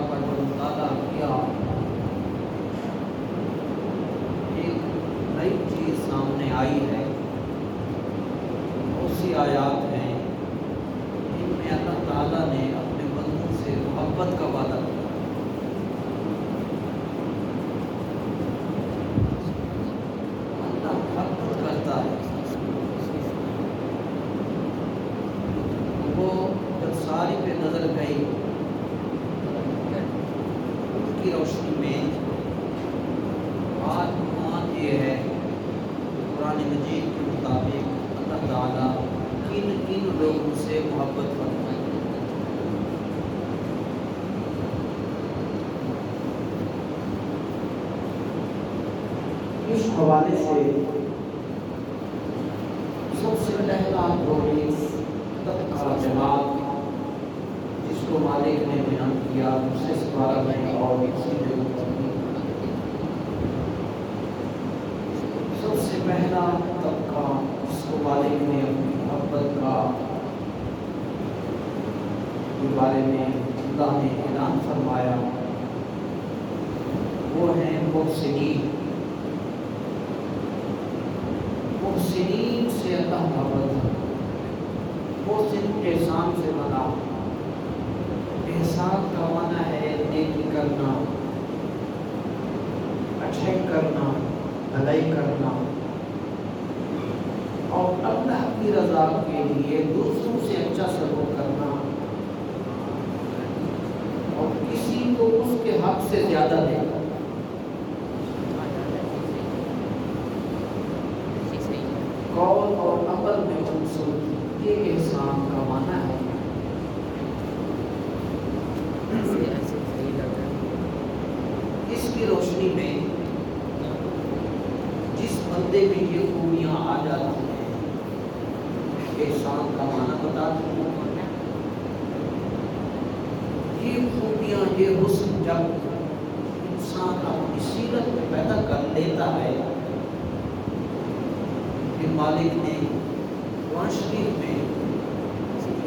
کا جو مطالعہ کیا، ایک نئی چیز سامنے آئی ہے۔ بہت سی آیات ہیں جن میں اللہ تعالیٰ نے اپنے بندوں سے محبت کا وعدہ کیا۔ اللہ محبت کرتا ہے۔ وہ جب ساری پہ نظر گئی، ان کی روشنی میں آج عنوان یہ ہے، قرآن مجید کے مطابق اللہ تعالیٰ کن کن لوگوں سے محبت کرتا ہے۔ اس حوالے سے سب سے پہلا گولی تذکرہ جماعت، جس کو مالک نے بیان کیا دوسرے سپارہ میں اور اسی جگہ پر بھی۔ سب سے پہلا طبقہ جس کو مالک نے اپنی محبت کا کے بارے میں اللہ نے اعلان فرمایا، وہ ہیں محسنین۔ محسنین سے اللہ محبت ہے۔ محسن احسان سے بنا۔ احسان کا معنی ہے نیکی کرنا، اچھائی کرنا، بھلائی کرنا، اور اللہ کی رضا کے لیے دوسروں سے اچھا سلوک کرنا، اور کسی کو اس کے حق سے زیادہ دینا۔ قول اور عمل میں منصوب، یہ احسان کا معنی ہے۔ اس کی روشنی میں جس بندے میں یہ خوبیاں آ جاتی ہیں، احسان کا معنی بتا دوں، یہ خوبیاں، یہ حسن جب انسان اپنی سیرت میں پیدا کر لیتا ہے، پھر مالک نے قرآن شریف میں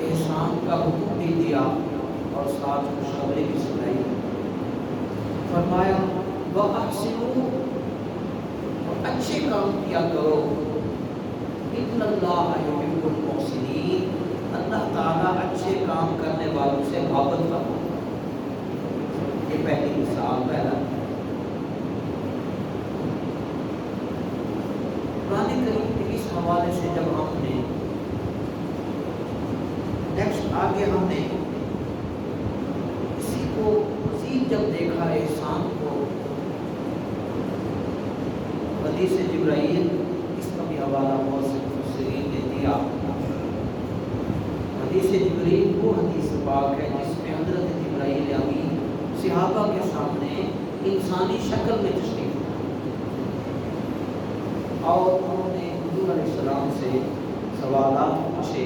احسان کا حکم بھی دیا اور ساتھ خوشخبری بھی سنائی۔ فرمایا وَأَحْسِنُوا، اور اچھے کام کیا کرو، إِنَّ اللَّهَ يُحِبُّ الْمُحْسِنِينَ، اللہ تعالیٰ اچھے کام کرنے والوں سے محبت کرتا ہے۔ یہ پہلی مثال، پہلا قرآن کریم کے اس حوالے سے جب ہم نے آگے ہم نے اسی کو مزید جب دیکھا احسان کو، حدیث جبرائیل، اس کا بھی حوالہ بہت سے مفسرین نے دیا۔ حدیث جبرائیل وہ حدیث پاک ہے جس میں حضرت جبرائیل امین صحابہ کے سامنے انسانی شکل میں تشریف اور انہوں نے حضور علیہ السلام سے سوالات پوچھے،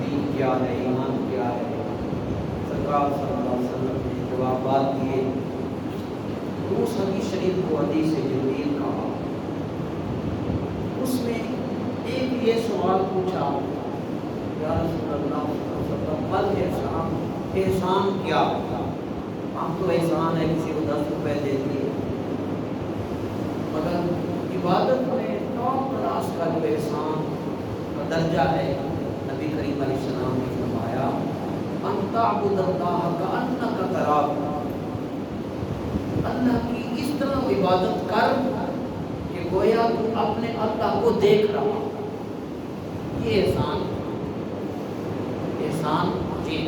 دین کیا ہے، ایمان کیا ہے۔ سرکار صلی اللہ علیہ وسلم نے جوابات دیے۔ اس حدیث شریف کو حدیث جبرائیل کہا۔ اس میں ایک یہ سوال پوچھا، یا رسول اللہ صلی اللہ علیہ وسلم، بل احسان، احسان کیا؟ ہم تو احسان ہے کسی کو 10 روپے دے دیے، مگر عبادت میں ٹاپ کلاس کا جو احسان کا درجہ ہے، نبی کریم علیہ السلام نے فرمایا ان تعبد اللہ کأنک تراہ، اللہ کی اس طرح عبادت کر کہ گویا تو اپنے اللہ کو دیکھ رہا۔ یہ احسان، احسان جی۔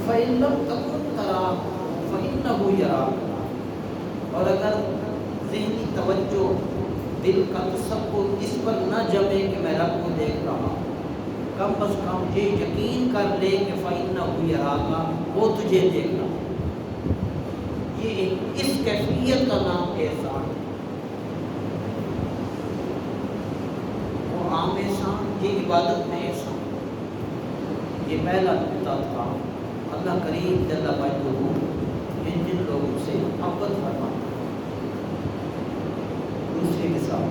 فَإِن لَمْ تَكُنْ تَرَاهُ فَإِنَّهُ يَرَاكَ، اور اگر ذہنی توجہ، دل کا تصور اس پر نہ جمے کہ میں رب کو دیکھ رہا، کم از کم یہ یقین کر لے کہ فَإِنَّهُ يَرَاكَ، وہ تجھے دیکھ رہا۔ یہ اس کیفیت کا نام احسان ہے۔ وہ عام احسان، یہ عبادت میں احسان۔ یہ پہلا نقطہ تھا۔ اللہ کریم جل وجلہ جن لوگوں سے محبت فرماتا ہے۔ دوسری مثال،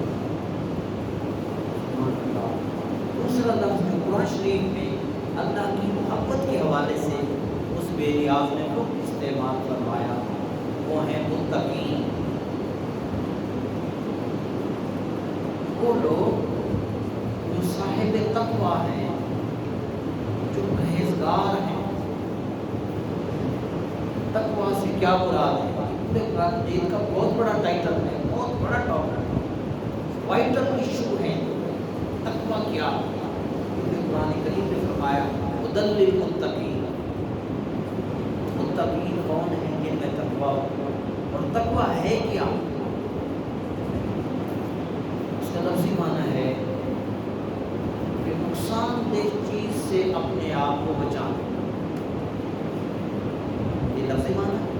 دوسرا لفظ قرآن شریف میں اللہ کی محبت کے حوالے سے بے نیاز نے خود استعمال فرمایا، وہ ہیں متقین، وہ لوگ جو صاحب تقویٰ ہیں، جو پرہیزگار ہیں۔ تقویٰ سے کیا مراد ہے؟ پورے قرآن مجید کا بہت بڑا ٹائٹل ہے، بہت بڑا ٹاپک ہے، وائٹل ایشو ہے تقویٰ کیا؟ کیونکہ قرآن کریم نے فرمایا ہدی للمتقین، متقین کون ہیں؟ جن میں تقویٰ ہو۔ اور تقویٰ ہے کیا؟ اس کا لفظی معنی ہے کہ نقصان دہ چیز سے اپنے آپ کو بچانا، یہ لفظی معنی ہے۔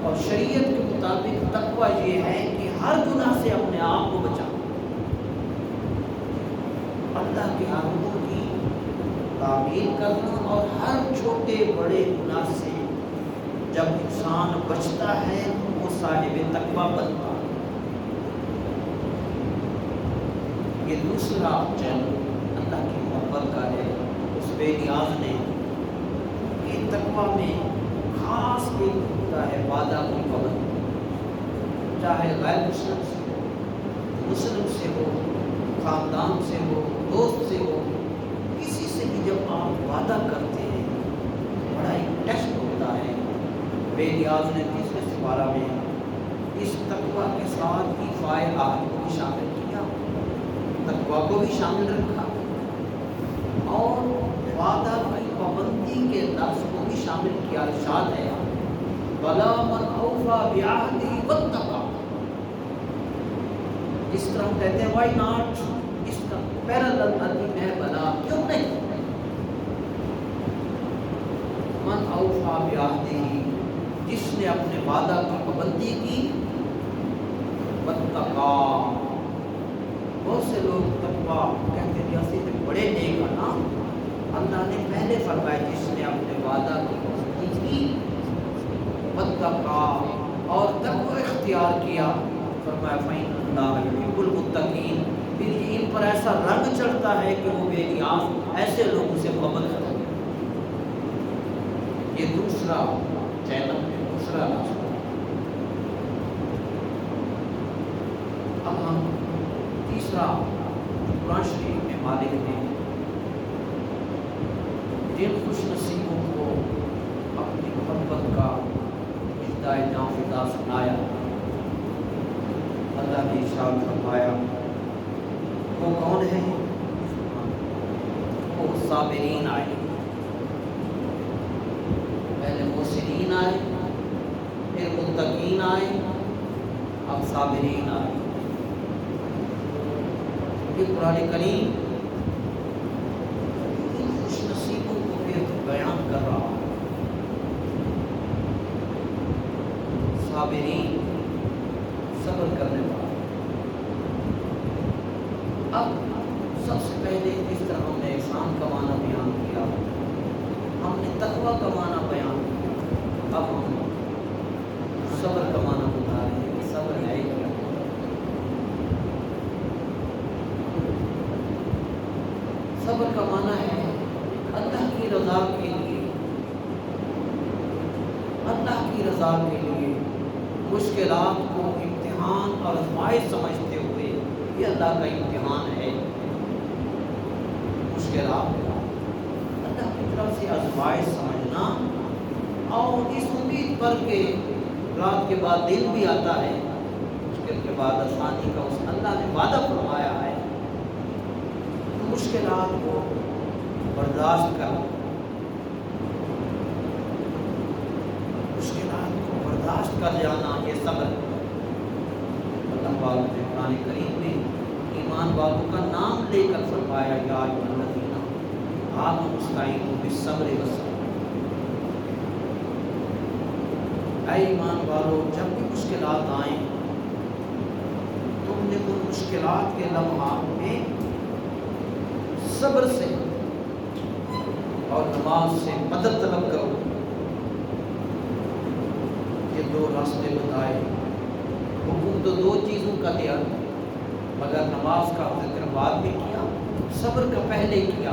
اور شریعت کے مطابق تقویٰ یہ ہے کہ ہر گناہ سے اپنے آپ کو بچانا، اللہ کے حکموں کی تعمیل کرنا، اور ہر چھوٹے بڑے گناہ سے جب انسان بچتا ہے وہ صاحب تقویٰ بنتا ہے۔ یہ دوسرا چینل اللہ کی محبت کا ہے۔ اس بے نیاز نے کہ تقویٰ میں خاص ایک ہوتا ہے وعدہ کی پابندی، چاہے غیر مسلم سے ہو، مسلم سے ہو، خاندان سے ہو، دوست سے ہو، کسی سے بھی جب آپ وعدہ کرتے ہیں بڑا ایک ٹیسٹ ہوتا ہے۔ بے نیاز نے تیسرے سپارہ میں اس تقویٰ کے ساتھ ایفائے عہد کو بھی شامل کیا، تقویٰ کو بھی شامل رکھا، اور وعدہ کی پابندی کے لفظ کو بھی شامل کیا۔ ارشاد ہے بلا من اوفی بعہدہ واتقی، اس طرح ہم کہتے ہیں وائی ناٹ، اس کا پیرالل عربی ہے بلا، کیوں نہیں؟ من اوفی بعہدہ، جس نے اپنے وعدہ کی پابندی کی، واتقی، بہت سے لوگ تقویٰ کہتے ہیں اسی سے بڑے نیک ہیں نا، اللہ نے پہلے فرمایا جس نے اپنے وعدہ کی پابندی کی، واتقی، اور تقوی اختیار کیا، فرمایا فإن اللہ یحب المتقین، پھر ان پر ایسا رنگ چڑھتا ہے کہ وہ بے نیاز ایسے لوگوں سے محبت کرتے ہیں۔ یہ دوسرا چینل ہے، دوسرا راستہ۔ اب ہم تیسرا قرآن شریف میں مالک نے جن خوش نصیبوں کو اپنی محبت کا نافذہ سنایا، اللہ نے ارشاد فرمایا وہ کون ہے؟ وہ صابرین آئے، پہلے محسنین آئے، پھر متقین آئے، اب صابرین آئے۔ یہ قرآن کریم ان خوش نصیبوں کو پھر بیان کر رہا ہے۔ صابرین، صبر کرنے والا۔ اب سب سے پہلے اس طرح ہم نے احسان کا معنی بیان کیا، ہم نے تقویٰ کا معنی بیان کیا، اب ہم صبر کا معنی بتا رہے ہیں کہ صبر ہے کیا۔ صبر کا معنی ہے اللہ کی رضا کے لیے، اللہ کی رضا کے لیے مشکلات کو امتحان اور آزمائش سمجھتے ہوئے، یہ اللہ کا امتحان ہے، مشکلات اللہ کی طرف سے آزمائش سمجھنا، اور اس امید پر کہ رات کے بعد دن بھی آتا ہے، مشکل کے بعد آسانی کا اس اللہ نے وعدہ فرمایا ہے، مشکلات کو برداشت کر، مشکلات کو برداشت کر جانا، یہ صبر۔ اللہ پاک نے قرآن کریم میں ایمان والوں کا نام لے کر فرمایا یا ایھا الذین آمنوا استعینوا بالصبر والصلاۃ، اے ایمان والو جب بھی مشکلات آئیں تم نے ان مشکلات کے لمحات میں صبر سے اور نماز سے مدد طلب کرو۔ یہ دو راستے بتائے، حکم تو دو چیزوں کا دیا، مگر نماز کا ذکر بعد میں کیا، صبر کا پہلے کیا،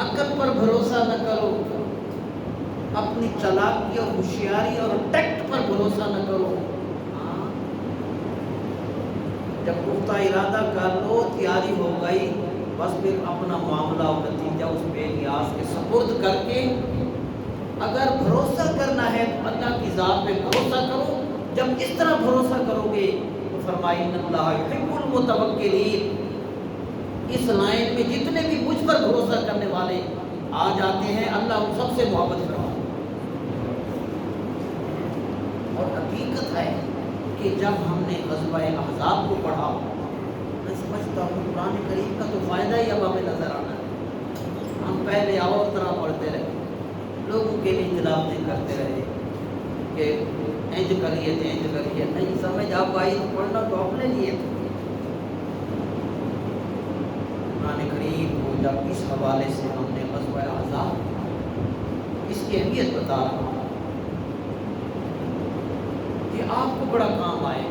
عقل پر بھروسہ نہ کرو، اپنی چالاکی اور ہوشیاری اور ٹیکٹ پر بھروسہ نہ کرو۔ جب پختہ ارادہ کر لو، تیاری ہو گئی، بس پھر اپنا معاملہ اور نتیجہ اس بے نیاز کے سپرد کر کے اگر بھروسہ کرنا ہے تو اللہ کی ذات پہ بھروسہ کرو۔ جب اس طرح بھروسہ کرو گے تو فرمائی ان اللہ یحب المتوکلین، اس لائن میں جتنے بھی مجھ پر بھروسہ کرنے والے آ جاتے ہیں اللہ ان سب سے محبت کرتا ہے۔ اور حقیقت ہے کہ جب ہم نے غزوہ احزاب کو پڑھا، میں سمجھتا ہوں قرآن کریم کا تو فائدہ ہی اب ہمیں نظر آنا ہے۔ ہم پہلے اور طرح پڑھتے رہے، لوگوں کے لیے اختلافیں کرتے رہے کہ انج کریے تھے انج کریے، نہیں سمجھ آپ آئی تو پڑھنا تو اپنے لیے تھا۔ قرآن کریم کو جب اس حوالے سے ہم نے غزوہ احزاب اس کی اہمیت بتا رہا ہوں کہ آپ کو بڑا کام آئے،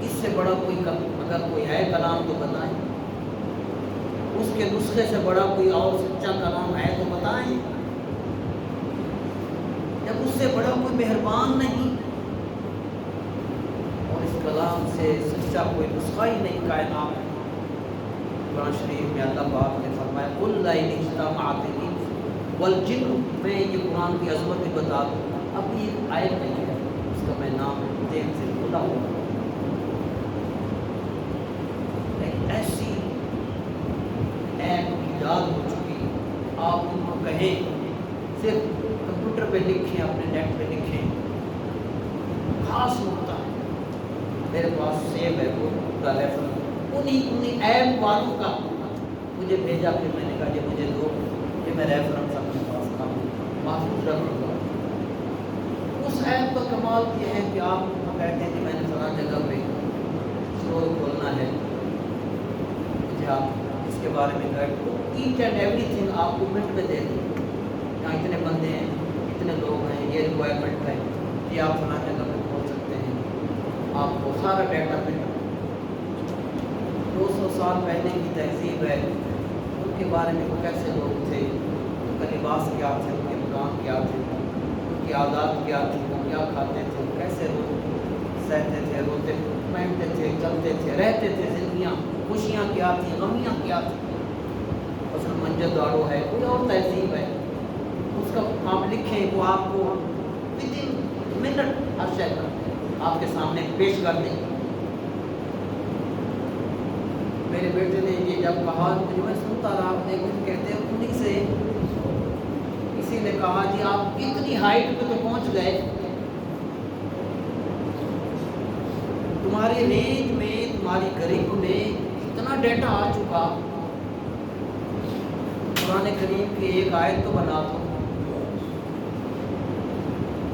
اس سے بڑا کوئی اگر کوئی ہے کلام تو بتائیں، اس کے نسخے سے بڑا کوئی اور سچا کلام ہے تو بتائیں، جب اس سے بڑا کوئی مہربان نہیں اور اس کلام سے سچا کوئی نسخہ ہی نہیں کائنات میں۔ قرآن شریف میں اللہ پاک نے فرمایا قل لئن اجتمعت الانس والجن، میں یہ قرآن کی عظمت بھی بتا دوں، اب یہ آیت نہیں ہے، اس کا میں نام ذہن سے بھولا ہوا، ایک ایسی ایپ ایجاد ہو چکی، آپ ان کو کہیں صرف کمپیوٹر پہ لکھیں، اپنے نیٹ پہ لکھیں، خاص نقطہ ہے میرے پاس سیو ہے وہ پورا ریفرنس، انہیں ایپ والوں کا مجھے بھیجا، پھر میں نے کہا یہ مجھے دو، یہ میں ریفرنس اپنے پاس کا محفوظ رکھوں گا۔ اس ایپ کا کمال یہ ہے کہ آپ کہتے ہیں کہ میں نے فلاں جگہ پہ اسٹور کھولنا ہے، مجھے آپ اس کے بارے میں گائڈ کو ایچ اینڈ ایوری تھنگ آپ کو منٹ میں دے دیں، یہاں اتنے بندے ہیں، اتنے لوگ ہیں، یہ ریکوائرمنٹ ہے، یہ آپ فلاں جگہ پہ کھول سکتے ہیں، آپ کو سارا ڈیٹا مل۔ 200 سال پہلے کی تہذیب ہے، ان کے بارے میں وہ کیسے لوگ تھے، ان کا لباس کیا تھے، ان کے مکان کیا تھے، ان کی عادات کیا تھی، وہ کیا کھاتے تھے، وہ کیسے سہتے تھے، روتے پہنتے تھے، چلتے تھے، رہتے تھے، زندگیاں خوشیاں کیا تھیں، غمیاں کیا تھیں۔ مثلا منجر دارو ہے، کوئی اور تہذیب ہے، اس کا آپ لکھیں وہ آپ کو ودن منٹ ہر شے آپ کے سامنے پیش کر دیں۔ میرے بیٹے نے یہ جب کہا مجھے میں سنتا رہا، ایک دن کہتے ہیں انہیں سے کسی نے کہا جی آپ اتنی ہائٹ پہ تو پہنچ گئے، تمہاری رینج میں تمہاری گرپ میں اتنا ڈیٹا آ چکا، قرآن کریم کی ایک آیت تو بنا دو۔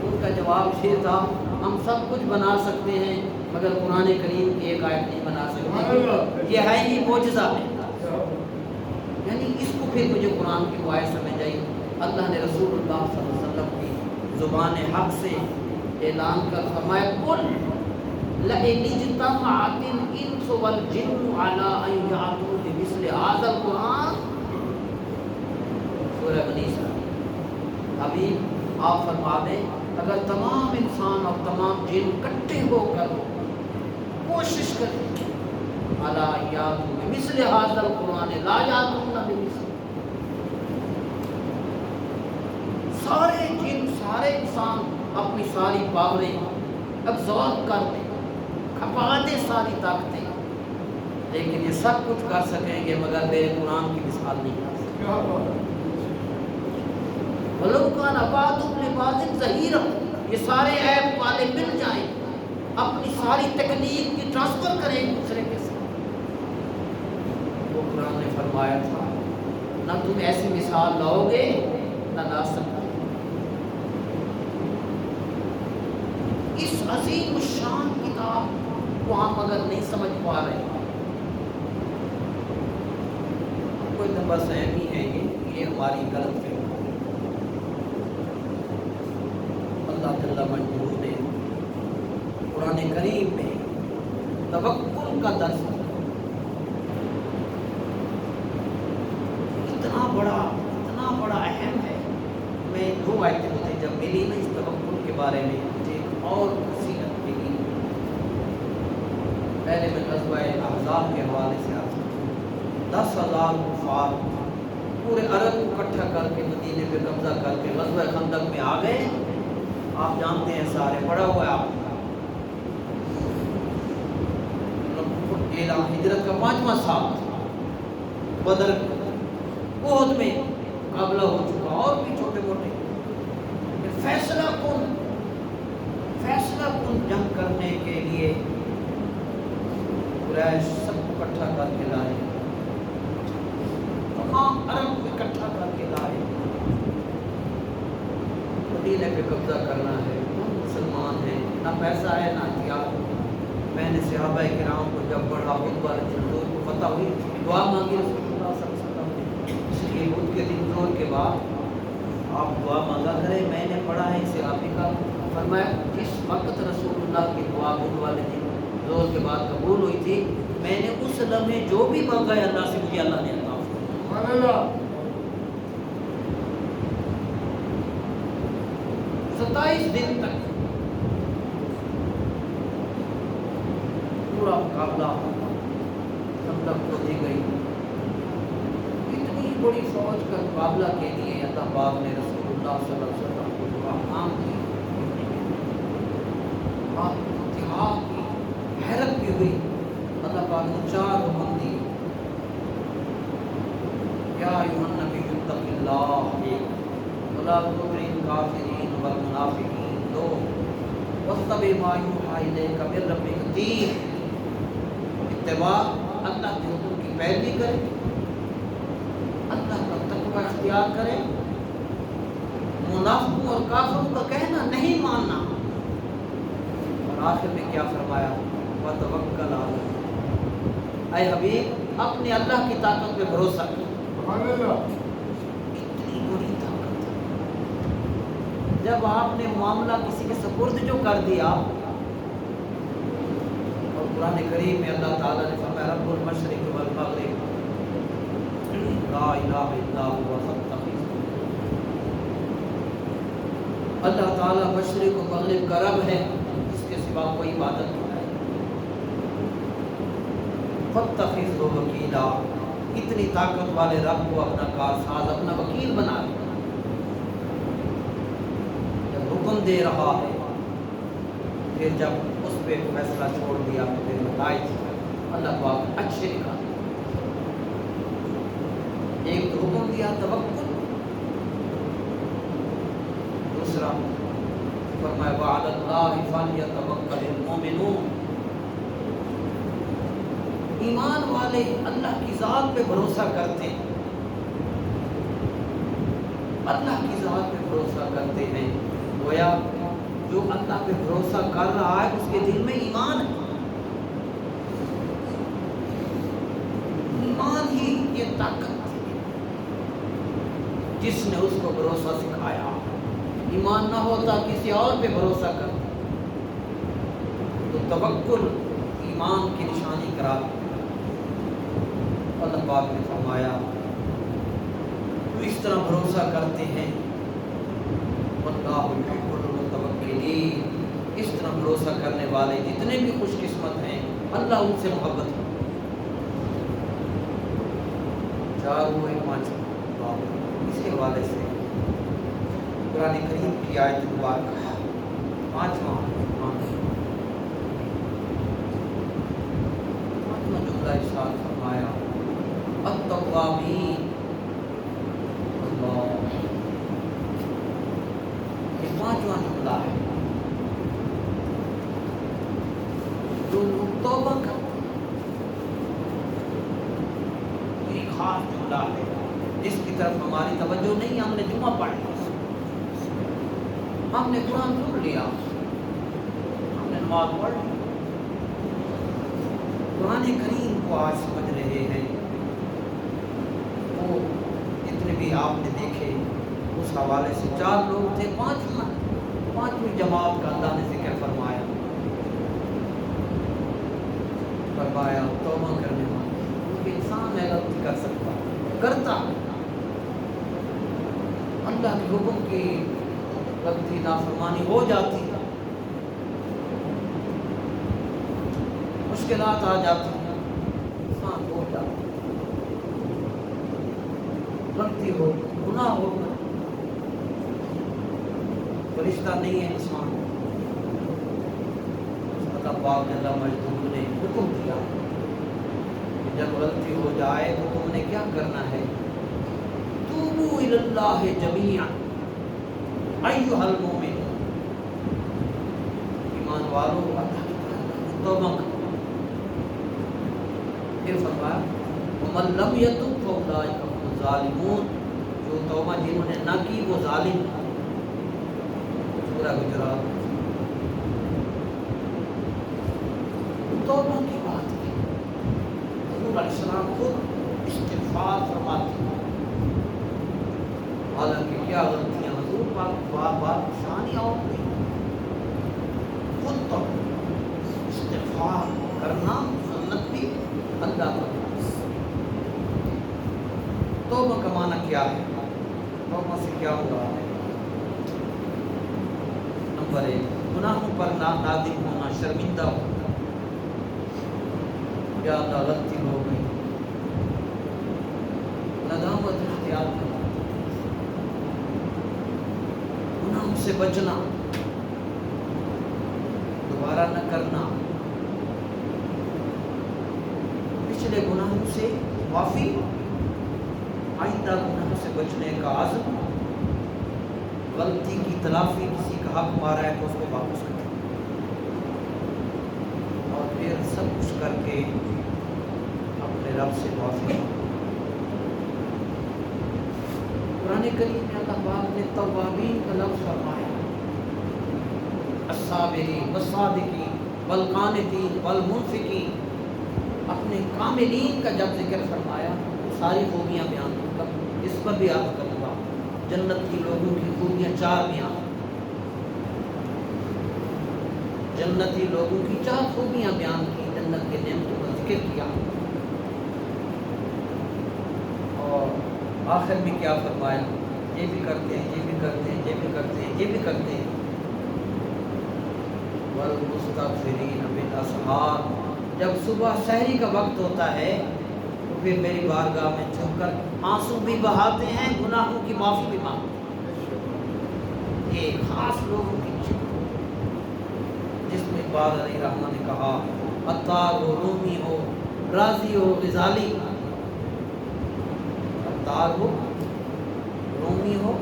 ان کا جواب یہ تھا ہم سب کچھ بنا سکتے ہیں مگر قرآن کریم کی ایک آیت نہیں بنا سکتے، یہ ہے ہی معجزہ ہے۔ یعنی اس کو پھر مجھے قرآن کی وہ آیت سمجھ آئی، اللہ نے رسول اللہ صلی اللہ علیہ وسلم کی زبان حق سے اعلان کر فرمایا قل لئن اجتمعت الانس والجن علی ان یأتوا بمثل ھذا القرآن، سورہ بنی اسرائیل۔ حبیب آپ فرما دیں اگر تمام انسان اور تمام جن اکٹھے ہو کر کوشش کریں علی ان یأتوا بمثل ھذا القرآن لا یأتون بمثلہ، سارے جن سارے انسان اپنی ساری پاوریں ابزارب کر لیں، کھپا دیں ساری طاقتیں، لیکن یہ سب کچھ کر سکیں گے مگر میرے قرآن کی مثال نہیں کر سکتے۔ وَلَوْ كَانَ بَعْضُهُمْ لِبَعْضٍ ظَهِيرًا، یہ سارے ایپ والے مل جائیں، اپنی ساری تکنیک کی ٹرانسفر کریں ایک دوسرے کے ساتھ، وہ قرآن نے فرمایا تھا نہ تم ایسی مثال لاؤ گے نہ لا سکتے۔ اس عظیم الشان کتاب کو ہم اگر نہیں سمجھ پا رہے، کوئی تو بس فہمی ہے یہ ہماری غلط فہمی۔ اللہ تعالیٰ مجبور نے قرآن کریم میں توکل کا درس اتنا بڑا اہم ہے. میں 2 آیتیں مجھے جب ملی نا اس توکل کے بارے میں مجھے اور نصیحت ملی. پہلے میں غزوہ احزاب کے حوالے سے آپ 10,000 کفار پورے عرب کو اکٹھا کر کے مدینے پہ قبضہ کر کے غزوہ خندق میں آ گئے. آپ جانتے ہیں سارے پڑا ہوا ہے آپ اعلان ہجرت کا 5واں سال. بدر احد میں مقابلہ ہو چکا اور بھی چھوٹے موٹے. فیصلہ کن جنگ کرنے کے لیے قریش سب کو اکٹھا کر کے لائے. تمام عرب کو اکٹھا کر کے لائے. مدینے پہ قبضہ کرنا ہے. مسلمان ہیں, نہ پیسہ ہے نہ ہتھیار. میں نے صحابہ کرام کو جب پڑھا خطبہ حضور کو فتح ہوئی دعا مانگی رسول اللہ صلی اللہ علیہ وسلم نے. اس لیے بدھ کے دن زور کے بعد آپ دعا مانگا کریں. میں نے پڑھا ہے صحابی کا, فرمایا جس وقت رسول اللہ کی دعا بدھ والے دن زور کے بعد قبول ہوئی تھی, میں نے اس لمحے جو بھی مانگا ہے اللہ سے مجھے اللہ نے عطا فرمایا. 27 دن تک پورا مقابلہ خندق کو دی گئی. اتنی بڑی فوج کا مقابلہ کے لیے اللہ پاک نے رسول اللہ صلی اللہ علیہ وسلم کو دعا عام کی. آپ اتحاد کی حیرت بھی ہوئی. اللہ پاک نے 4 حکم دیے. یا ایھا النبی اتق اللہ ولا تطع الکافرین والمنافقین 2 واتبع ما یوحی الیک من ربک 3 اتباع اللہ کے حکم کی پیروی کرے, اللہ کا تقوی اختیار کرے, منافقوں اور کافروں کا کہنا نہیں ماننا. اور آخر میں کیا فرمایا, وتوکل علی اللہ. اے حبیب اپنے اللہ کی طاقت پہ بھروسہ کر. اتنی بڑی طاقت جب آپ نے معاملہ کسی کے سپرد جو کر دیا. اور قرآن کریم میں اللہ تعالیٰ نے فرمایا رب المشرق والمغرب لا الہ الا هو فاتخذہ. اللہ تعالیٰ مشرق و مغرب کا رب ہے, اس کے سوا کوئی عبادت نہیں ہے. فاتخذہ وکیلا, اتنی طاقت والے رب کو اپنا کارساز اپنا وکیل بنا لیا. جب حکم دے رہا ہے پھر جب اس پہ فیصلہ چھوڑ دیا تو پھر نتائج اللہ پاک اچھے نکال. ایک تو حکم دیا توکل, دوسرا فرمایا وعلی اللہ فلیتوکل المؤمنون. ایمان والے اللہ کی ذات پہ بھروسہ کرتے ہیں, اللہ کی ذات پہ بھروسہ کرتے ہیں. گویا جو اللہ پہ بھروسہ کر رہا ہے اس کے دل میں ایمان ہے. ایمان ہی یہ طاقت جس نے اس کو بھروسہ سکھایا. ایمان نہ ہوتا کسی اور پہ بھروسہ کر تو توکل ایمان کی نشانی قرار. اللہ پاک نے فرمایا تو اس طرح بھروسہ کرتے ہیں واللہ یحب المتوکلین. اس طرح بھروسہ کرنے والے جتنے بھی خوش قسمت ہیں اللہ ان سے محبت ہے. 4 ہوئے 5 اس کے حوالے سے قرآن کریم کی آیت مبارکہ 5واں جملہ ارشاد فرمایا التوابین. اللہ, یہ 5واں جملہ ہے. جو لوگ توبہ کرتے ہیں یہ خاص جملہ ہے جس کی طرف ہماری توجہ نہیں. ہم نے جمعہ پڑھ لیا, ہم نے قرآن سن لیا, ہم نے نماز پڑھ لی, قرآن کریم کو آج سمجھ رہے ہیں. وہ جتنے بھی آپ نے دیکھے اس حوالے سے 4 لوگ تھے, 5ویں جماعت کا اللہ نے ذکر فرمایا توبہ کرنے والا. کیونکہ انسان غلطی کر سکتا کرتا اللہ کے حکم کی غلطی نافرمانی ہو جاتی ہے، مشکلات آ جاتی ہیں، انسان ہو جاتا ہے، غلطی ہو، گناہ ہو، فرشتہ نہیں ہے انسان۔ اللہ پاک نے اللہ مجدود نے حکم دیا کہ جب غلطی ہو جائے تو تم نے کیا کرنا ہے؟ توبوا الی اللہ جمیعا ایھا المؤمنون، ایمان والو اللہ کی توبہ کرو۔ پھر فرمایا ومن لم یتب فاولئک هم الظالمون، جو توبہ جنہوں نے نہ کی وہ ظالم ہیں۔ سورہ حجرات توبہ کی بات ہے، حضور علیہ السلام خود استغفار فرماتے ہیں، حالانکہ کیا غلطیاں حضور پاک بار بار شانیاں ہوتی ہیں، خود تو استغفار کرنا سنت بھی اللہ کا۔ توبہ کا معنی کیا ہے؟ توبہ سے کیا ہوا ہے؟ نمبر 1 گناہوں پر نادم ہونا، شرمندہ ہونا، یا اللہ غلطی ہو گئی، ندامت اختیار کرنا، گناہوں سے بچنا، دوبارہ نہ کرنا، پچھلے گناہوں سے معافی، آئندہ گناہوں سے بچنے کا عزم، غلطی کی تلافی، کسی کا حق مارا ہے تو اس کو واپس کرنا، اور پھر سب کچھ کر کے اپنے رب سے معافی مانگنا۔ قرآن کریم میں اللہ پاک نے توابین کا لفظ فرمایا، الصابرین والصادقین والقانتین والمنفقین، اپنے کاملین کا جب ذکر فرمایا ساری خوبیاں بیان کرتا، اس پر بھی آپ کروں گا۔ جنت کی لوگوں کی خوبیاں 4 بیان، جنتی لوگوں کی 4 خوبیاں بیان کی، جنت کے نعمتوں کا ذکر کیا، اور آخر میں کیا فرمایا؟ یہ بھی کرتے ہیں، یہ بھی کرتے ہیں، یہ بھی کرتے ہیں، یہ بھی کرتے ہیں، والمستغفرین بالاسحار، جب صبح سحری کا وقت ہوتا ہے تو پھر میری بارگاہ میں جھک کر آنسو بھی بہاتے ہیں، گناہوں کی معافی بھی مانگتے ہیں۔ یہ خاص لوگوں کی چیز، جس میں اقبال علیہ رحمہ نے کہا عطار ہو، رومی ہو، رازی ہو، غزالی، عطار ہو، رومی ہو،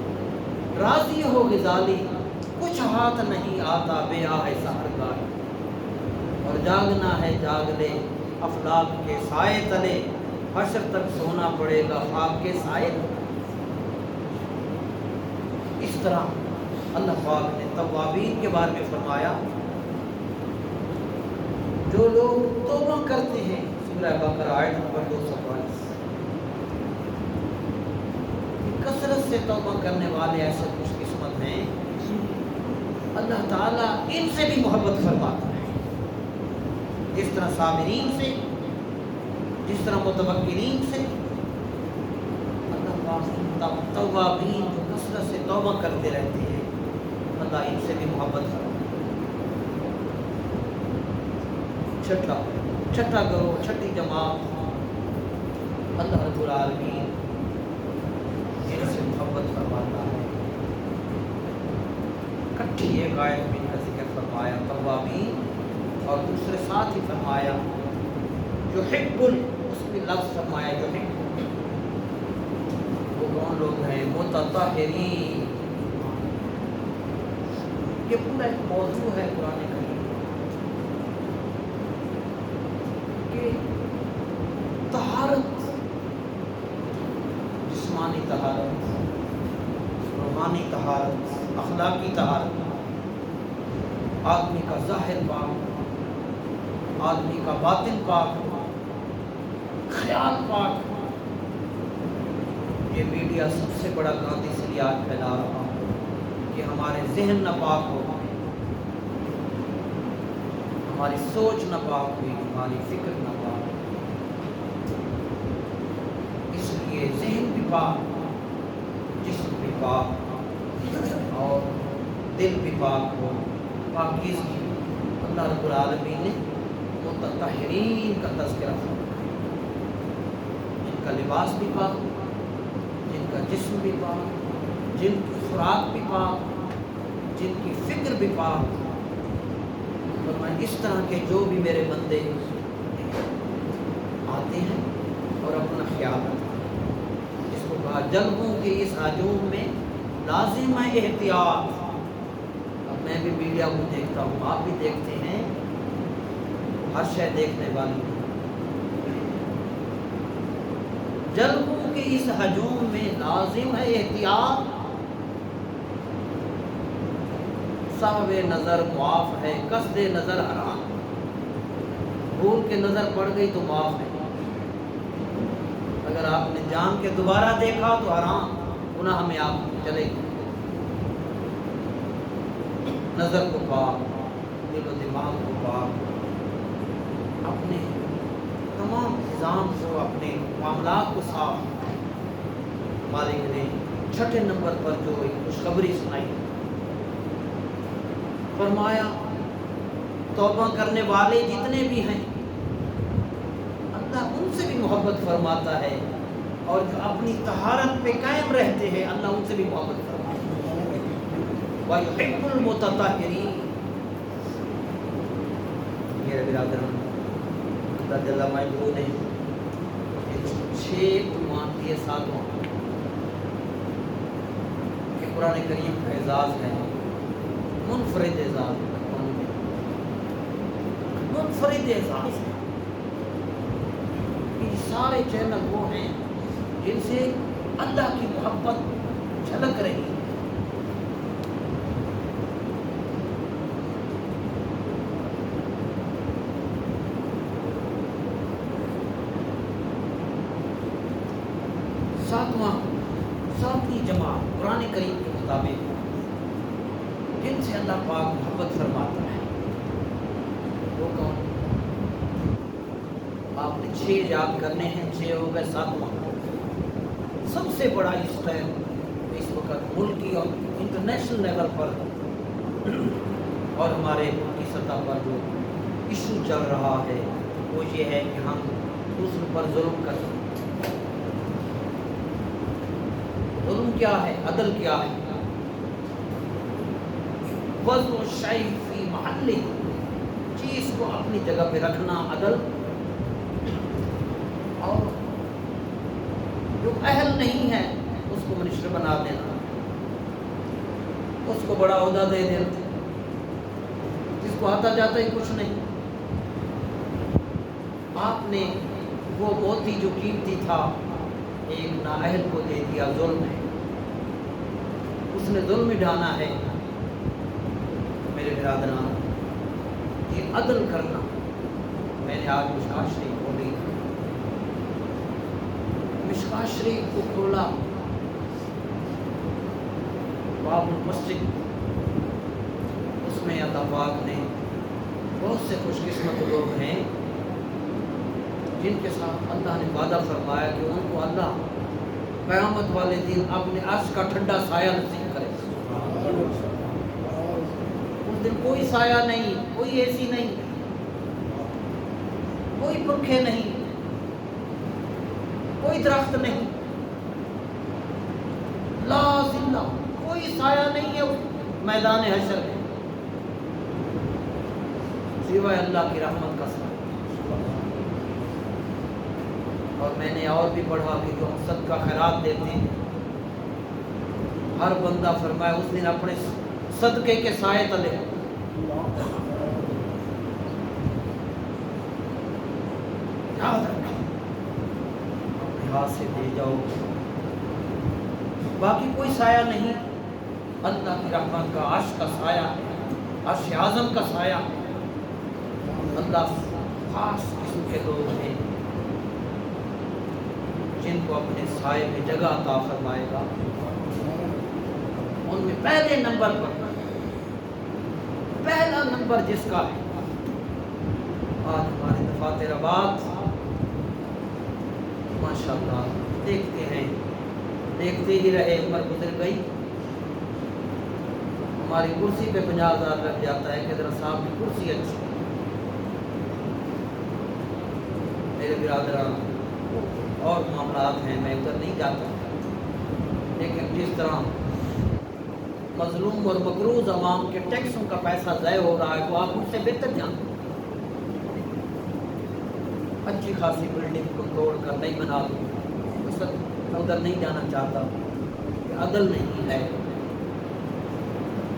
راضی ہو، غزالی، کچھ ہاتھ نہیں آتا بے آہ سحرگاہ، اور جاگنا ہے جاگ لے افلاک کے سائے تلے، حشر تک سونا پڑے گا خاک کے سائے۔ اس طرح اللہ پاک نے توابین کے بارے میں فرمایا، جو لوگ توبہ کرتے ہیں، سورہ بقرہ آیت نمبر 222، کثرت سے توبہ کرنے والے ایسے خوش قسمت ہیں، اللہ تعالیٰ ان سے بھی محبت فرماتا ہے، جس طرح صابرین سے، جس طرح متوکلین سے۔ اللہ پاک توابین جو کثرت سے توبہ کرتے رہتے ہیں، اللہ ان سے بھی محبت فرماتا ہے۔ چھٹا کرو، چھٹی جماعت، اللہ رب العالمین ان سے محبت فرماتا ہے۔ کٹھی ایک آیت میں ان کا ذکر فرمایا توابین، اور دوسرے ساتھ ہی فرمایا یحب، اس میں لفظ فرمایا یحب، وہ کون لوگ ہیں؟ متطہرین۔ یہ پورا ایک موضوع ہے قرآن کریم کہ طہارت، جسمانی طہارت، روحانی طہارت، اخلاقی طہارت، آدمی کا ظاہر پاک، آدمی کا باطن پاک، خیال پاک۔ یہ میڈیا سب سے بڑا گاندھی سے آج پھیلا رہا ہے کہ ہمارے ذہن نہ پاک ہو، ہماری سوچ نہ پاک ہوئی، ہماری فکر نہ پاک، اس لیے ذہن بھی پاک، جسم بھی پاک، اور دل بھی پاک ہو، پاکیزگی۔ اللہ رب العالمین نے متطہرین کا تذکرہ فرمایا، جن کا لباس بھی پاک، جن کا جسم بھی پاک، جن کی خوراک بھی پاک، جن کی فکر بھی پاک۔ فرمایا اس طرح کے جو بھی میرے بندے آتے ہیں اور اپنا خیال رکھتے ہیں، اس کو کہا جلبوں کے اس ہجوم میں لازم ہے احتیاط۔ اب میں بھی میڈیا کو دیکھتا ہوں، آپ بھی دیکھتے ہیں، ہر شے دیکھنے والی ہے۔ جلبوں کے اس ہجوم میں لازم ہے احتیاط، صاحب نظر معاف ہے، قصد نظر حرام۔ بھول کے نظر پڑ گئی تو معاف ہے، اگر آپ نے جان کے دوبارہ دیکھا تو حرام، گناہ میں آپ چلے گئے۔ نظر کو پاک، دل و دماغ کو پاک، اپنے تمام نظام کو، اپنے معاملات کو صاف۔ مالک نے چھٹے نمبر پر جو ایک خوشخبری سنائی، فرمایا توبہ کرنے والے جتنے بھی ہیں اللہ ان سے بھی محبت فرماتا ہے، اور جو اپنی طہارت پہ قائم رہتے ہیں اللہ ان سے بھی محبت فرماتا ہے۔ وَيُحِبُّ الْمُتَطَهِّرِينَ۔ میرے برادران، اللہ جل مجدہ نے 6 عنوان دیے، 7 کہ قرآن کریم کا اعزاز ہے، منفرد اعزاز، منفرد اعزاز ہے۔ یہ سارے چینل وہ ہیں جن سے اللہ کی محبت جھلک رہی ہے۔ ساتویں جماعت قرآن کریم کے مطابق جن سے اللہ پاک محبت فرماتا ہے وہ کون؟ آپ نے 6 یاد کرنے ہیں، 6 ہو گئے، 7واں سب سے بڑا اس ٹائم اس وقت ملکی اور انٹرنیشنل لیول پر اور ہمارے ملکی سطح پر جو ایشو چل رہا ہے وہ یہ ہے کہ ہم دوسروں پر ظلم کر رہے ہیں۔ ظلم کیا ہے؟ عدل کیا ہے؟ وضع الشیء فی محلہ، چیز کو اپنی جگہ پہ رکھنا عدل، اور جو اہل نہیں ہے اس کو منسٹر بنا دینا، اس کو بڑا عہدہ دے دینا، جس کو آتا جاتا ہی کچھ نہیں۔ آپ نے وہ موتی جو قیمتی تھا ایک نااہل کو دے دیا، ظلم ہے، اس نے ظلم ڈھانا ہے۔ میرے برادران، یہ عدل کرنا، میں نے آج مشکوٰۃ شریف کھولی، مشکوٰۃ شریف کو کھولا، باب المسجد، اس میں اللہ پاک نے بہت سے خوش قسمت لوگ ہیں جن کے ساتھ اللہ نے وعدہ فرمایا کہ ان کو اللہ قیامت والے دن اپنے عرش کا ٹھنڈا سایہ نصیب کرے۔ اس دن کوئی سایہ نہیں، کوئی اے سی نہیں، کوئی پنکھے نہیں، کوئی درخت نہیں، لا ظل، کوئی سایہ نہیں ہے اس میدان حشر میں سوائے اللہ کی رحمت کا سایہ۔ اور میں نے اور بھی پڑھا کہ جو ہم صدقہ خیرات دیتے ہیں، ہر بندہ فرمایا اس دن اپنے صدقے کے سائے تلے، یاد رکھنا، اپنے ہاتھ سے دے جاؤ، باقی کوئی سایہ نہیں، اللہ کی رحمت کا عرش کا سایہ ہے، عرش اعظم کا سایہ ہے۔ اللہ خاص قسم کے لوگ ہیں جن کو اپنے سائے میں جگہ عطا فرمائے گا۔ ان میں پہلے نمبر پر، پہلا نمبر جس کا ہے، آج ہمارے دفاتر آباد ماشاءاللہ دیکھتے ہیں، دیکھتے ہی رہے، عمر گزر گئی، ہماری کرسی پہ 50,000 لگ جاتا ہے کہ حضرت صاحب کی کرسی اچھی. میرے برادران اور معاملات ہیں، میں ادھر نہیں جاتا، لیکن جس طرح مظلوم اور مقروض عوام کے ٹیکسوں کا پیسہ ضائع ہو رہا ہے، وہ آپ مجھ سے بہتر جانتے ہیں. اچھی خاصی بلڈنگ کو توڑ کر نہیں بنا دوں، میں ادھر نہیں جانا چاہتا، کہ عدل نہیں ہے.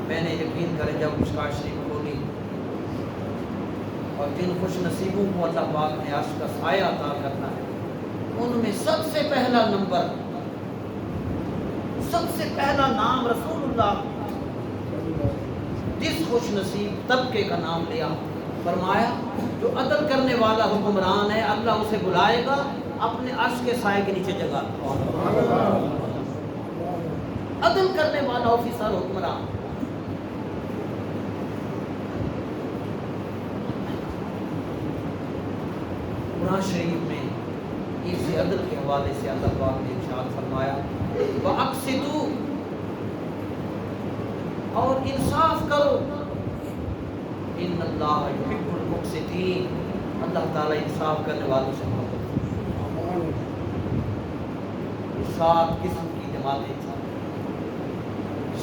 میں نے یقین کرے جب مشکات شریف کھولی اور جن خوش نصیبوں کو اللہ پاک نے عرش کا سایہ عطا کرنا ہے، ان میں سب سے پہلا نمبر، سب سے پہلا نام رسول اللہ. جس خوش نصیب طبقے کا نام لیا، فرمایا جو عدل کرنے والا حکمران ہے، اللہ اسے بلائے گا اپنے عرش کے سائے کے نیچے جگہ. عدل کرنے والا آفیسر حکمران. قرآن شریف میں اس عدل کے حوالے سے اللہ پاک نے ارشاد فرمایا وَأَقْسِطُوا، اور انصاف کرو، ان اللہ یحب المقسطین، اللہ تعالیٰ انصاف کرنے والوں سے محبت. 7 قسم کی جماعتیں تھیں،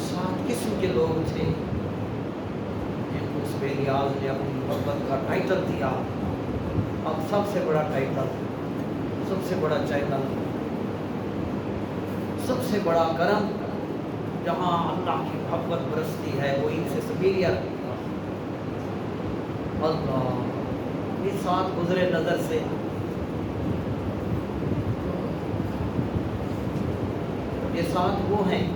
7 قسم کے لوگ تھے جن کو اس ریاض نے اپنی محبت کا ٹائٹل دیا. اب سب سے بڑا ٹائٹل، سب سے بڑا چینل، سب سے بڑا کرم جہاں اللہ کی محبت برستی ہے، وہ ان سے سپیریئر. اللہ اس ساتھ گزرے نظر سے یہ 7 وہ ہیں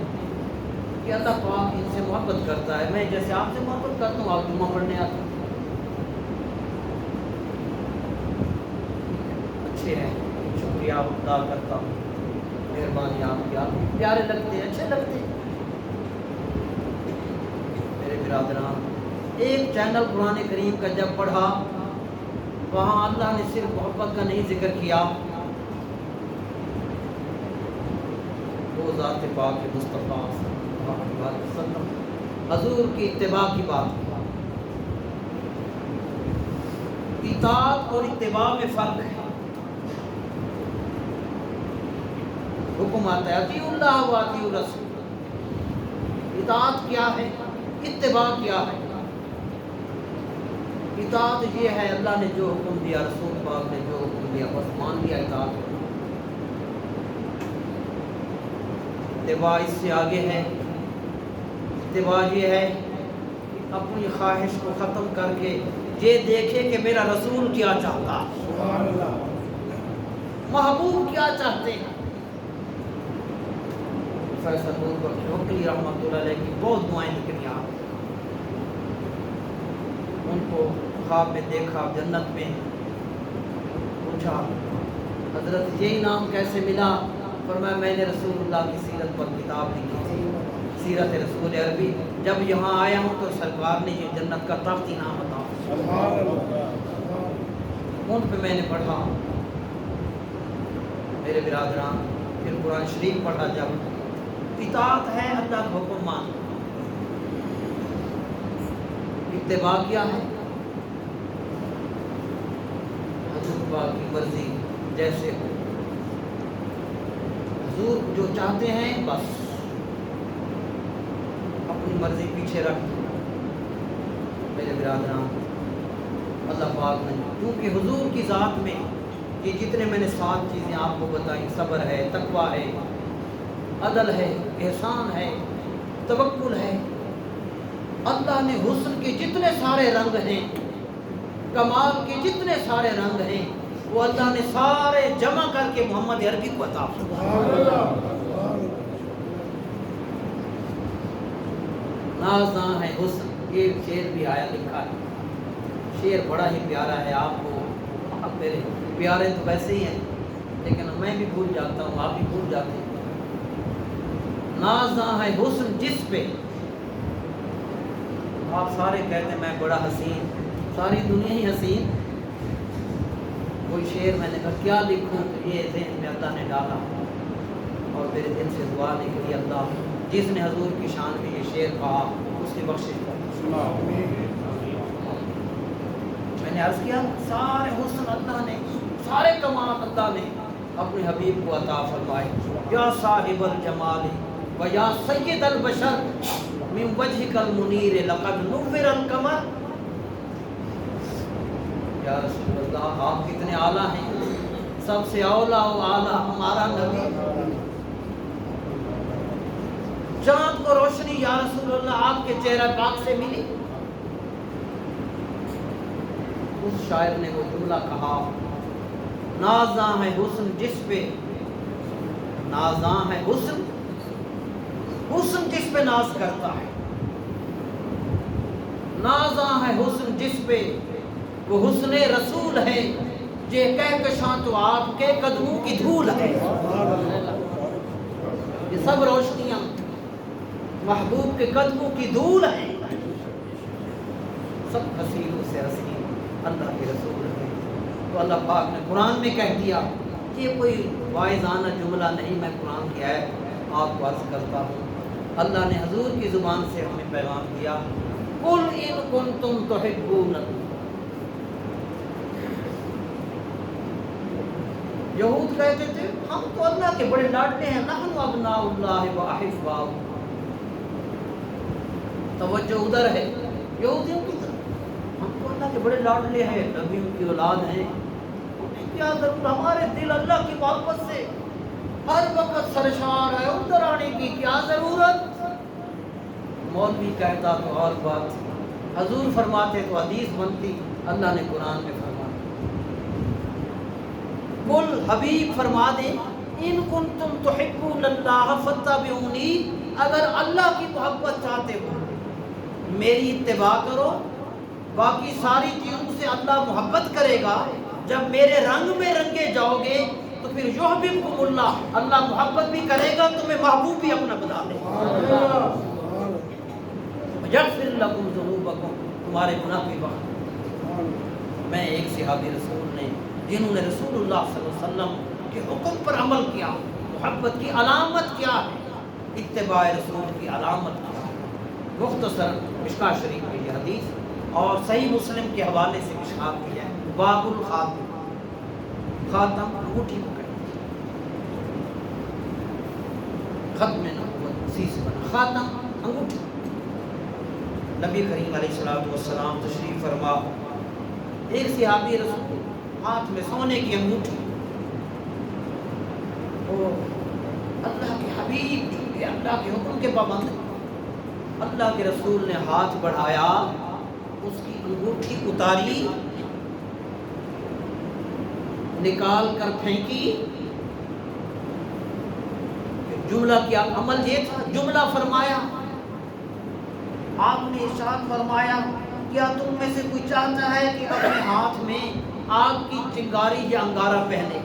کہ اللہ پاک ان سے محبت کرتا ہے. میں جیسے آپ سے محبت کرتا ہوں، آپ جمعہ پڑھنے آتے ہیں، اچھے ہیں، شکریہ ادا کرتا ہوں، مہربانی آپ کی، آپ پیارے لگتے ہیں، اچھے لگتے ہیں. میرے برادران، ایک چینل قرآن کریم کا جب پڑھا، وہاں اللہ نے صرف محبت کا نہیں ذکر کیا، وہ ذات پاک مصطفیٰ صلی اللہ علیہ وسلم حضور کی اتباع کی بات. اطاعت اور اتباع میں فرق ہے. حکم آتا ہے اطیعوا اللہ و اطیعوا الرسول. اطاعت کیا ہے، اتباع کیا ہے؟ اطاعت یہ ہے اللہ نے جو حکم دیا، رسول پاک نے جو حکم دیا، بس مان لیا، اطاعت. اتباع اس سے آگے ہے. اتباع یہ ہے کہ اپنی خواہش کو ختم کر کے یہ دیکھے کہ میرا رسول کیا چاہتا، محبوب کیا چاہتے ہیں. پروفیسر نور بخش وکیل رحمۃ اللہ علیہ کی بہت دعائیں نکلی آپ، ان کو خواب میں دیکھا جنت میں، پوچھا حضرت یہی نام کیسے ملا؟ فرمایا میں نے رسول اللہ کی سیرت پر کتاب لکھی تھی، سیرت رسول عربی، جب یہاں آیا ہوں تو سرکار نے یہ جنت کا تخت انعام عطا، ان پہ میں نے پڑھا. میرے برادران، پھر قرآن شریف پڑھا، جب اطاعت ہے اللہ کا حکم مان، اتباع کیا ہے؟ حضور پاک کی مرضی جیسے ہو، حضور جو چاہتے ہیں بس اپنی مرضی پیچھے رکھ. میرے برادران، اللہ پاک نے کیونکہ حضور کی ذات میں یہ جتنے میں نے 7 چیزیں آپ کو بتائیں، صبر ہے، تقویٰ ہے، عدل ہے، احسان ہے، توکل ہے. اللہ نے حسن کے جتنے سارے رنگ ہیں، کمال کے جتنے سارے رنگ ہیں، وہ اللہ نے سارے جمع کر کے محمد عربی کو عطا فرمایا. نازاں ہے حسن، یہ شعر بھی آیا لکھا ہے. شعر بڑا ہی پیارا ہے. آپ کو، آپ میرے پیارے تو ویسے ہی ہیں، لیکن میں بھی بھول جاتا ہوں، آپ بھی بھول جاتے ہیں. نازاں ہے حسن جس پہ، آپ سارے کہتے ہیں میں بڑا حسین، ساری دنیا ہی حسین. کوئی شعر میں نے کہا کیا لکھوں، تو یہ ذہن میں اللہ نے ڈالا اور میرے دل سے دعا نکلی، اللہ جس نے حضور کی شان میں یہ شعر کہا اس کی بخشش کرنا. میں نے عرض کیا سارے حسن اللہ نے، سارے کمال اللہ نے اپنے حبیب کو عطا فرمائے. یا صاحب الجمال و یا سید البشر من وجهک المنیر لقد نور القمر. یا رسول اللہ آپ کتنے اعلیٰ ہیں، سب سے اولا و اعلیٰ ہمارا نبی. چاند کو روشنی یا رسول اللہ آپ کے چہرہ پاک سے ملی. اس شاعر نے وہ جملہ کہا، نازاں ہے حسن جس پہ، نازاں ہے حسن، حسن جس پہ ناز کرتا ہے. نازاں ہے حسن جس پہ، وہ حسن رسول ہے، جے کہکشاں تو آپ کے قدموں کی دھول ہے. یہ سب روشنیاں محبوب کے قدموں کی دھول ہیں. سب حسینوں سے حسین اللہ کے رسول ہے. تو اللہ پاک نے قرآن میں کہہ دیا کہ یہ کوئی واعظانہ جملہ نہیں، میں قرآن کی آیت آپ کو عرض کرتا ہوں. اللہ نے حضور کی زبان سے ہمیں پیغام دیا، قل ان کنتم تحبون. یہود کہتے تھے ہم تو اللہ کے بڑے لاڈلے ہیں، نحن ابناء اللہ و احباؤہ. توجہ ادھر ہے یہودیوں کی طرف، ہم تو اللہ کے بڑے لاڈلے ہیں، نبیوں کی اولاد ہیں، انہیں کیا ضرورت، ہمارے دل اللہ کی محبت سے ہر وقت سرشار ہے، ادھر آنے کی کیا ضرورت. مولوی کہتا تو اور بات، حضور فرماتے تو حدیث بنتی. اللہ نے قرآن میں فرمایا، قل حبیب فرما دے ان کنتم تحبون اللہ فاتبعونی، اگر اللہ کی محبت چاہتے ہو میری اتباع کرو. باقی ساری چیزوں سے اللہ محبت کرے گا. جب میرے رنگ میں رنگے جاؤ گے تو پھر یحببکم اللہ، اللہ محبت بھی کرے گا، تمہیں محبوب بھی اپنا بنا لے گا. یغفر لکم ذنوبکم، تمہارے گناہ کی بخش. میں ایک صحابی رسول نے جنہوں نے رسول اللہ صلی اللہ علیہ وسلم کے حکم پر عمل کیا. محبت کی علامت کیا ہے؟ اتباع رسول کی علامت کیا ہے؟ مختصر مشکاہ شریف میں یہ حدیث اور صحیح مسلم کے حوالے سے مشکات کی ہے. باب الخاتم، خاتم انگوٹھی کو کہتے ہیں، ختم نبوت اسی سے بنا. خاتم انگوٹھی. نبی کریم علیہ السلام تشریف فرما، ایک صحابی رسول ہاتھ میں سونے کی انگوٹھی. اللہ کے حبیب جو اللہ کے حکم کے پابند، اللہ کے رسول نے ہاتھ بڑھایا، اس کی انگوٹھی اتاری، نکال کر پھینکی. جملہ کیا عمل یہ تھا، جملہ فرمایا. آپ نے ارشاد فرمایا کیا تم میں سے کوئی چاہتا ہے کہ اپنے ہاتھ میں آگ کی چنگاری یا انگارہ پہنے؟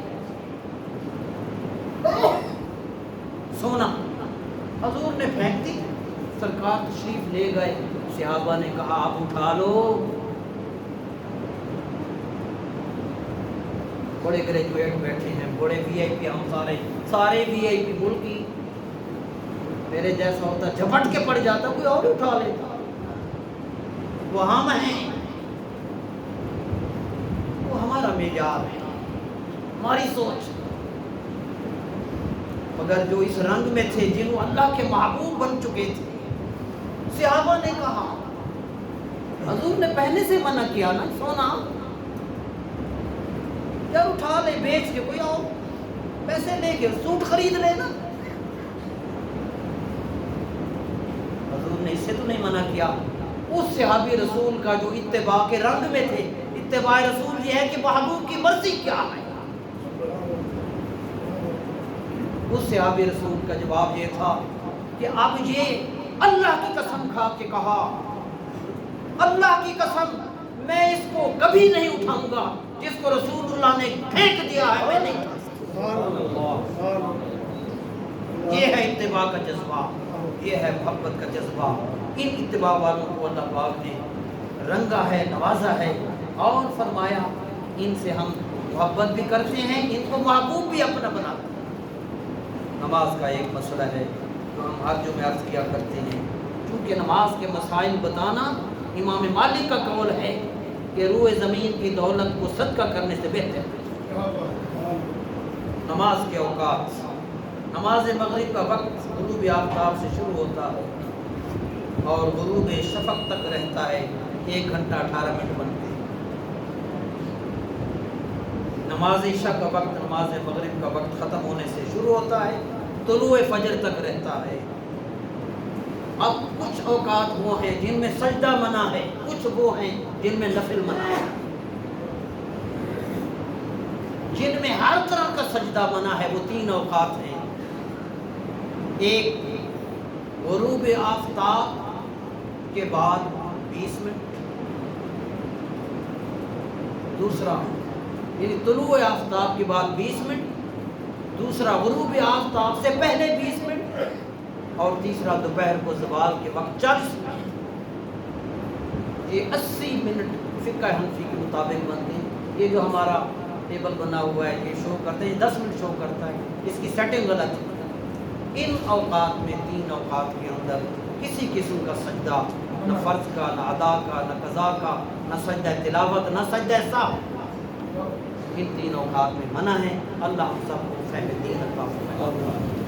سونا. حضور نے پھینک دی، سرکار تشریف لے گئے. صحابہ نے کہا آپ اٹھا لو. بڑے گریجویٹ بیٹھے ہیں، بڑے وی آئی پی، ہم سارے وی آئی پی ملکی. میرے جیسا ہوتا جھپٹ کے پڑ جاتا، کوئی اور اٹھا لیتا. وہ ہم ہیں، وہ ہمارا معیار ہے، ہماری سوچ. مگر جو اس رنگ میں تھے، جنہوں اللہ کے محبوب بن چکے تھے، صحابہ نے کہا، حضور نے پہلے سے منع کیا نا سونا، یار اٹھا لے، بیچ کے کوئی اور پیسے لے کے سوٹ خرید لینا. حضور نے اس سے تو نہیں منع کیا. اس صحابی رسول کا جو اتباع کے رنگ میں تھے، اتباع رسول یہ ہے کہ محبوب کی مرضی کیا ہے. اس صحابی رسول کا جواب یہ تھا کہ اب یہ اللہ کی قسم کھا کے کہا، اللہ کی قسم میں اس کو کبھی نہیں اٹھاؤں گا جس کو رسول اللہ نے پھینک دیا ہے، میں نہیں اٹھا سکتا. یہ ہے اتباع کا جذبہ، یہ ہے محبت کا جذبہ. ان اتباع والوں کو اللہ پاک نے رنگا ہے، نوازا ہے، اور فرمایا ان سے ہم محبت بھی کرتے ہیں، ان کو محبوب بھی اپنا بناتے ہیں. نماز کا ایک مسئلہ ہے جو ہم ہر جمعے عرض کیا کرتے ہیں چونکہ نماز کے مسائل بتانا امام مالک کا قول ہے کہ روئے زمین کی دولت کو صدقہ کرنے سے بہتر ہے۔ نماز کے اوقات، نماز مغرب کا وقت غروب آفتاب سے شروع ہوتا ہے اور غروب شفق تک رہتا ہے، 1 گھنٹہ 18 منٹ بنتے ہیں۔ نماز عشاء کا وقت نماز مغرب کا وقت ختم ہونے سے شروع ہوتا ہے، طلوع فجر تک رہتا ہے۔ اب کچھ اوقات وہ ہیں جن میں سجدہ منع ہے، کچھ وہ ہیں جن میں نفل منع ہے، جن میں ہر طرح کا سجدہ منع ہے۔ وہ 3 اوقات ہیں، ایک غروب آفتاب کے بعد 20 منٹ، دوسرا یعنی طلوع آفتاب کے بعد 20 منٹ، دوسرا غروب آفتاب سے پہلے 20 منٹ، اور تیسرا دوپہر کو زوال کے وقت 40 منٹ۔ یہ 80 منٹ فقہ حنفی کے مطابق بنتے ہیں۔ یہ جو ہمارا ٹیبل بنا ہوا ہے یہ شو کرتے ہیں 10 منٹ شو کرتا ہے، اس کی سیٹنگ غلط ہے۔ ان اوقات میں 3 اوقات کے اندر کسی قسم کا سجدہ، نہ فرض کا، نہ ادا کا، نہ قضا کا، نہ سجدہ تلاوت، نہ سجدہ سہو، ان 3 اوقات میں منع ہے۔ اللہ ہم سب کو فہم دین عطا فرمائے۔